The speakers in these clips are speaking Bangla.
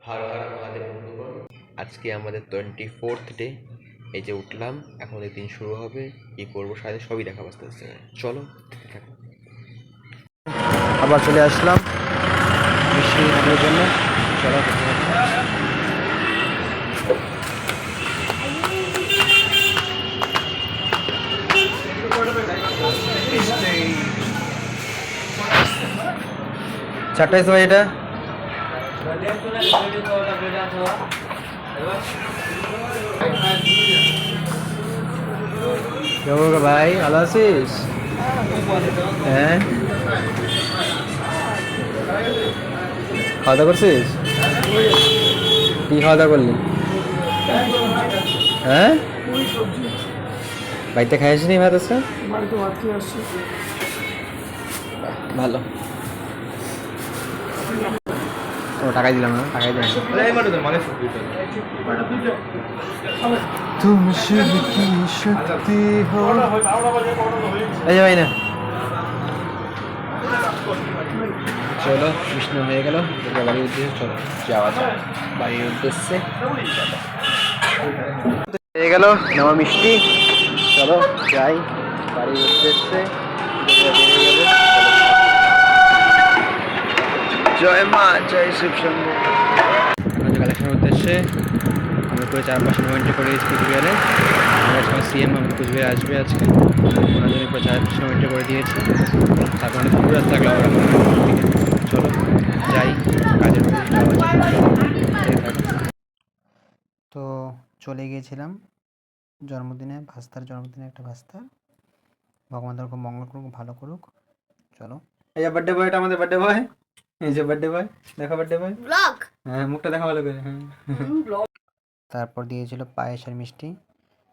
হর হর মহাদেব বন্ধুগণ, আজকে আমাদের 24th ডে। এই যে উঠলাম, এখন এই দিন শুরু হবে, কি করবো সাথে সবই দেখাবো আস্তে আস্তে। চলো দেখো। আবার চলে আসলাম মিষ্টির জন্য। চলো চারটায় সময় এটা ভাই, ভালো আছিস? হ্যাঁ, খাওয়া দাওয়া করছিস? কি খাওয়া দাওয়া করলি? হ্যাঁ, বাড়িতে খাইস নি ভাত? আছে ভালো। ও টাকাই দিলাম না, টাকাই দিলাম। তুমি কি সত্যি হো? এই ভাই না, চলো কৃষ্ণ হয়ে গেল, বাড়ির উদ্দেশ্যে চলো যাওয়া যাক। বাড়ির উদ্দেশ্যে হয়ে গেল নেওয়া মিষ্টি, চলো যাই বাড়ির উদ্দেশ্যে। জয় মা, জয় শিব শম্ভু। কালেকশনের উদ্দেশ্যে আমরা করে 4-5 মিনিট করে কুচবিহারে সিএম কুচবিহারে আসবে আজকে, ওনার জন্য 4-5 মিনিট করে দিয়েছি। তারপর অনেক দূর রাস্তা থাকলে আমরা চলো যাই কাজের মধ্যে। তো চলে গিয়েছিলাম জন্মদিনে, ভাস্তার জন্মদিনে, একটা ভাস্তা। ভগবান তার খুব মঙ্গল করুক, ভালো করুক। চলো, এই যে বার্থডে বয়টা, আমাদের বার্থডে বয়। এই যে বার্থডে বয়, দেখা বার্থডে বয় ব্লগ। হ্যাঁ, মুখটা দেখা ভালো করে। হ্যাঁ, তারপর দিয়েছিল পায়েস আর মিষ্টি,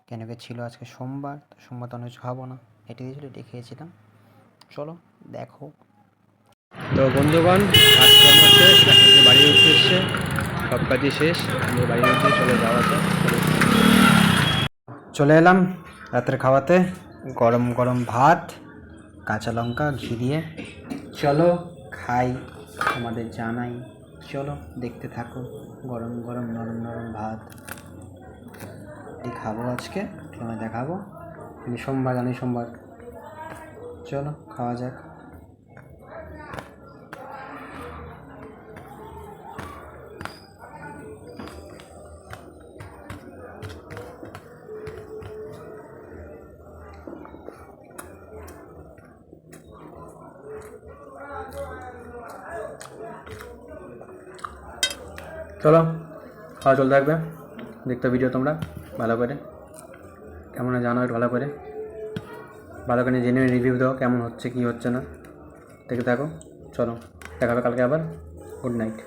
কেন কি ছিল আজকে সোমবার, তো সোমবার তো অনেক কিছু খাবো না, এটি দিয়েছিল, এটি খেয়েছিলাম। চলো দেখো। তো বন্ধুগণ, কাজকর্ম শেষ, এখন বাড়ির উদ্দেশ্যে, সব কাজই শেষ, আমাদের বাড়ির উদ্দেশ্যে চলে যাওয়া যায়। চলে এলাম রাতের খাওয়াতে, গরম গরম ভাত, কাঁচা লঙ্কা, ঘি দিয়ে। চলো খাই, আমাদের জানাই। চলো দেখতে থাকো, গরম গরম নরম নরম ভাত খাবো আজকে, তোমায় দেখাবো। সোমবার, জানি সোমবার। চলো খাওয়া যাক। চলো খাওয়া চলতে থাকবে, দেখতে ভিডিও তোমরা ভালো করে, কেমন জানো একটু ভালো করে, ভালো করে জেনে রিভিউ দাও, কেমন হচ্ছে কি হচ্ছে না, দেখে থাকো। চলো দেখাবে কালকে আবার। Good night.